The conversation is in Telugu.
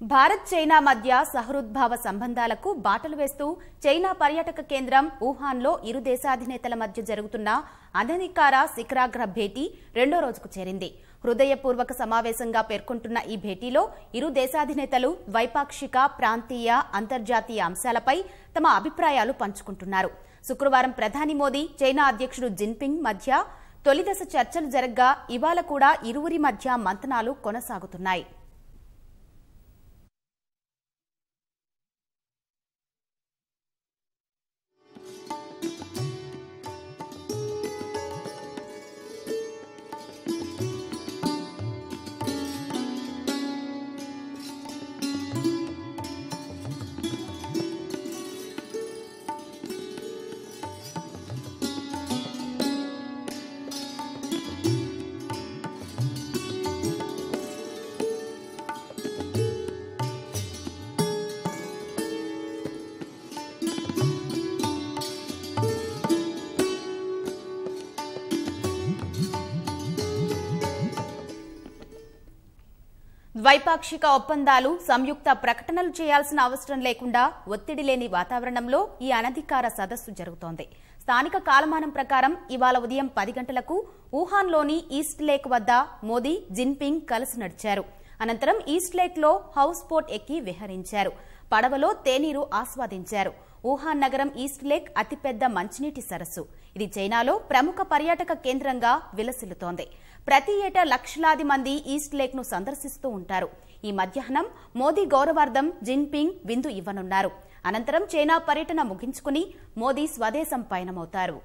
భారత్ చైనా మధ్య సహృద్భావ సంబంధాలకు బాటలు వేస్తూ చైనా పర్యాటక కేంద్రం వుహాన్లో ఇరు దేశాధినేతల మధ్య జరుగుతున్న అనధికార శిఖరాగ్ర భేటీ రెండో రోజుకు చేరింది. హృదయపూర్వక సమావేశంగా పేర్కొంటున్న ఈ భేటీలో ఇరు దేశాధినేతలు ద్వైపాక్షిక, ప్రాంతీయ, అంతర్జాతీయ అంశాలపై తమ అభిప్రాయాలు పంచుకుంటున్నారు. శుక్రవారం ప్రధాని మోదీ, చైనా అధ్యక్షుడు జిన్పింగ్ మధ్య తొలిదశ చర్చలు జరగ్గా ఇవాళ కూడా ఇరువురి మధ్య మంతనాలు కొనసాగుతున్నాయి. ద్వైపాక్షిక ఒప్పందాలు, సంయుక్త ప్రకటనలు చేయాల్సిన అవసరం లేకుండా ఒత్తిడి లేని వాతావరణంలో ఈ అనధికార సదస్సు జరుగుతోంది. స్థానిక కాలమానం ప్రకారం ఇవాళ ఉదయం 10 గంటలకు వుహాన్లోని ఈస్ట్ లేక్ వద్ద మోదీ, జిన్పింగ్ కలిసి నడిచారు. అనంతరం ఈస్ట్ లేక్ లో హౌస్ బోట్ ఎక్కి విహరించారు. పడవలో తేనీరు ఆస్వాదించారు. వుహాన్ నగరం ఈస్ట్ లేక్ అతిపెద్ద మంచినీటి సరస్సు. ఇది చైనాలో ప్రముఖ పర్యాటక కేంద్రంగా విలసిల్లుతోంది. ప్రతి ఏటా లక్షలాది మంది ఈస్ట్ లేక్ ను సందర్శిస్తూ ఉంటారు. ఈ మధ్యాహ్నం మోదీ గౌరవార్థం జిన్పింగ్ విందు ఇవ్వనున్నారు. అనంతరం చైనా పర్యటన ముగించుకుని మోదీ స్వదేశం పయనమవుతారు.